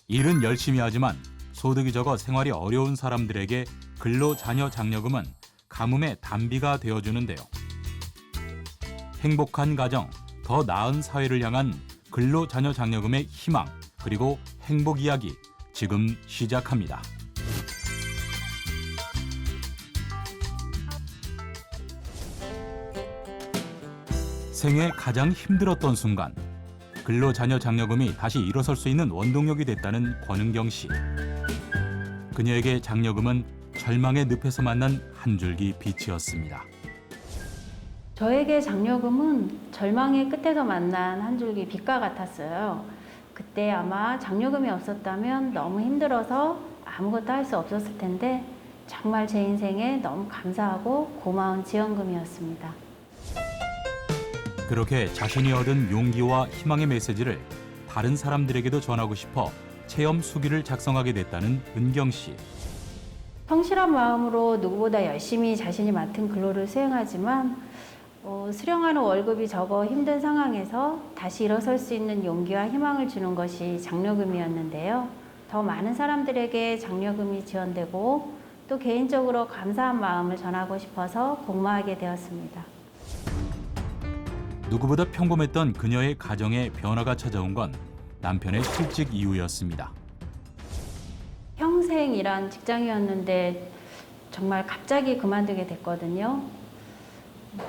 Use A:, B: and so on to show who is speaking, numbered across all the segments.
A: 일은 열심히 하지만 소득이 적어 생활이 어려운 사람들에게 근로자녀장려금은 가뭄의 단비가 되어주는데요. 행복한 가정, 더 나은 사회를 향한 근로자녀장려금의 희망, 그리고 행복 이야기 지금 시작합니다. 생애 가장 힘들었던 순간, 근로자녀장려금이 다시 일어설 수 있는 원동력이 됐다는 권은경 씨. 그녀에게 장려금은 절망의 늪에서 만난 한 줄기 빛이었습니다.
B: 저에게 장려금은 절망의 끝에서 만난 한 줄기 빛과 같았어요. 그때 아마 장려금이 없었다면 너무 힘들어서 아무것도 할 수 없었을 텐데 정말 제 인생에 너무 감사하고 고마운 지원금이었습니다.
A: 그렇게 자신이 얻은 용기와 희망의 메시지를 다른 사람들에게도 전하고 싶어 체험 수기를 작성하게 됐다는 은경 씨.
B: 성실한 마음으로 누구보다 열심히 자신이 맡은 근로를 수행하지만 수령하는 월급이 적어 힘든 상황에서 다시 일어설 수 있는 용기와 희망을 주는 것이 장려금이었는데요. 더 많은 사람들에게 장려금이 지원되고 또 개인적으로 감사한 마음을 전하고 싶어서 복무하게 되었습니다.
A: 누구보다 평범했던 그녀의 가정에 변화가 찾아온 건 남편의 실직 이후였습니다.
B: 평생 일한 직장이었는데 정말 갑자기 그만두게 됐거든요.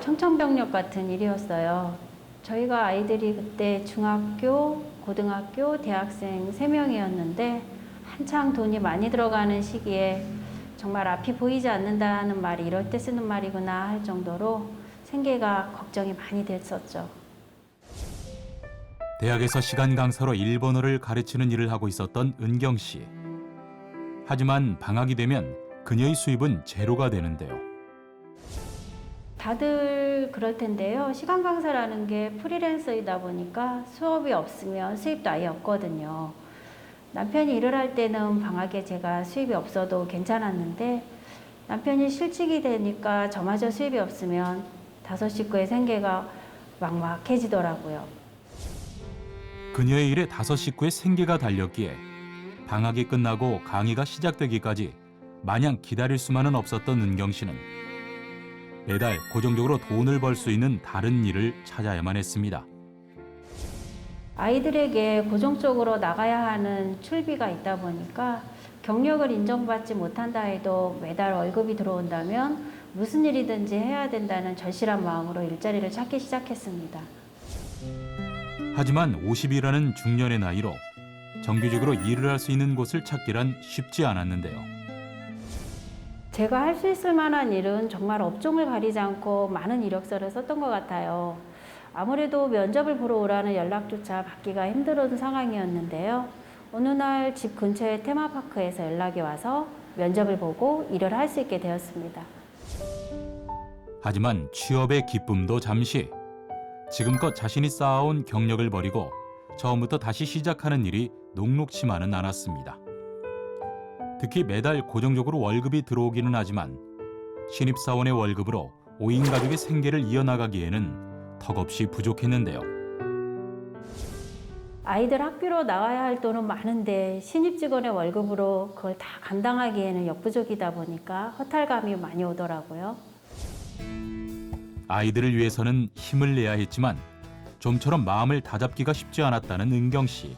B: 청천벽력 같은 일이었어요. 저희가 아이들이 그때 중학교, 고등학교, 대학생 3명이었는데 한창 돈이 많이 들어가는 시기에 정말 앞이 보이지 않는다는 말이 이럴 때 쓰는 말이구나 할 정도로 생계가 걱정이 많이 됐었죠.
A: 대학에서 시간 강사로 일본어를 가르치는 일을 하고 있었던 은경 씨. 하지만 방학이 되면 그녀의 수입은 제로가 되는데요.
B: 다들 그럴 텐데요. 시간 강사라는 게 프리랜서이다 보니까 수업이 없으면 수입도 아예 없거든요. 남편이 일을 할 때는 방학에 제가 수입이 없어도 괜찮았는데 남편이 실직이 되니까 저마저 수입이 없으면 5 식구의 생계가 막막해지더라고요.
A: 그녀의 일에 5 식구의 생계가 달렸기에 방학이 끝나고 강의가 시작되기까지 마냥 기다릴 수만은 없었던 은경 씨는 매달 고정적으로 돈을 벌 수 있는 다른 일을 찾아야만 했습니다.
B: 아이들에게 고정적으로 나가야 하는 출비가 있다 보니까 경력을 인정받지 못한다 해도 매달 월급이 들어온다면 무슨 일이든지 해야 된다는 절실한 마음으로 일자리를 찾기 시작했습니다.
A: 하지만 50이라는 중년의 나이로 정규직으로 일을 할 수 있는 곳을 찾기란 쉽지 않았는데요.
B: 제가 할 수 있을 만한 일은 정말 업종을 가리지 않고 많은 이력서를 썼던 것 같아요. 아무래도 면접을 보러 오라는 연락조차 받기가 힘들었던 상황이었는데요. 어느 날 집 근처의 테마파크에서 연락이 와서 면접을 보고 일을 할 수 있게 되었습니다.
A: 하지만 취업의 기쁨도 잠시. 지금껏 자신이 쌓아온 경력을 버리고 처음부터 다시 시작하는 일이 녹록치만은 않았습니다. 특히 매달 고정적으로 월급이 들어오기는 하지만 신입사원의 월급으로 5인 가족의 생계를 이어나가기에는 턱없이 부족했는데요.
B: 아이들 학교로 나와야 할 돈은 많은데 신입 직원의 월급으로 그걸 다 감당하기에는 역부족이다 보니까 허탈감이 많이 오더라고요.
A: 아이들을 위해서는 힘을 내야 했지만 좀처럼 마음을 다잡기가 쉽지 않았다는 은경 씨.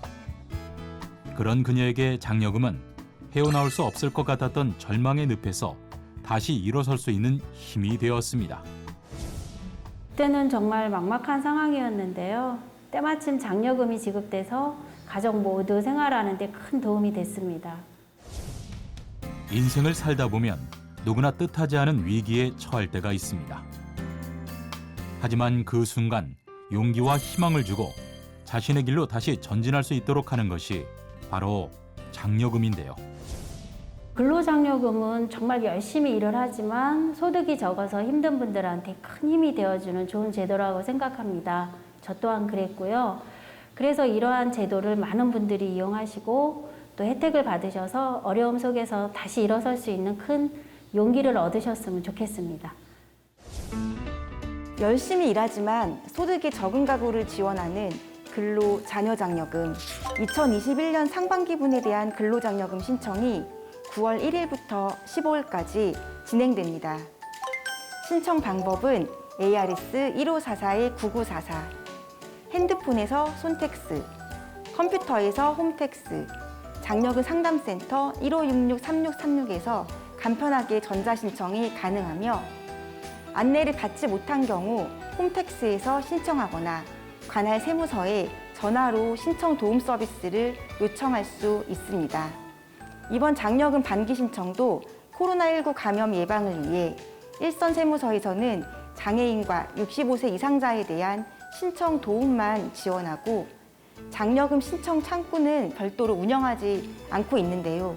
A: 그런 그녀에게 장려금은 헤어나올 수 없을 것 같았던 절망의 늪에서 다시 일어설 수 있는 힘이 되었습니다.
B: 그때는 정말 막막한 상황이었는데요. 때마침 장려금이 지급돼서 가족 모두 생활하는 데 큰 도움이 됐습니다.
A: 인생을 살다 보면 누구나 뜻하지 않은 위기에 처할 때가 있습니다. 하지만 그 순간 용기와 희망을 주고 자신의 길로 다시 전진할 수 있도록 하는 것이 바로 장려금인데요.
B: 근로장려금은 정말 열심히 일을 하지만 소득이 적어서 힘든 분들한테 큰 힘이 되어주는 좋은 제도라고 생각합니다. 저 또한 그랬고요. 그래서 이러한 제도를 많은 분들이 이용하시고 또 혜택을 받으셔서 어려움 속에서 다시 일어설 수 있는 큰 용기를 얻으셨으면 좋겠습니다.
C: 열심히 일하지만 소득이 적은 가구를 지원하는 근로 자녀장려금 2021년 상반기분에 대한 근로장려금 신청이 9월 1일부터 15일까지 진행됩니다. 신청 방법은 ARS 1544-9944, 핸드폰에서 손택스, 컴퓨터에서 홈택스, 장려금 상담센터 1566-3636에서 간편하게 전자신청이 가능하며 안내를 받지 못한 경우 홈택스에서 신청하거나 관할 세무서에 전화로 신청 도움 서비스를 요청할 수 있습니다. 이번 장려금 반기 신청도 코로나19 감염 예방을 위해 일선 세무서에서는 장애인과 65세 이상자에 대한 신청 도움만 지원하고 장려금 신청 창구는 별도로 운영하지 않고 있는데요.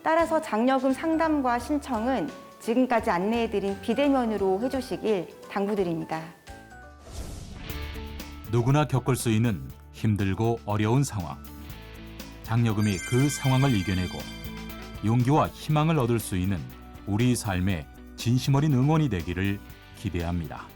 C: 따라서 장려금 상담과 신청은 지금까지 안내해드린 비대면으로 해주시길 당부드립니다.
A: 누구나 겪을 수 있는 힘들고 어려운 상황. 장려금이 그 상황을 이겨내고 용기와 희망을 얻을 수 있는 우리 삶의 진심 어린 응원이 되기를 기대합니다.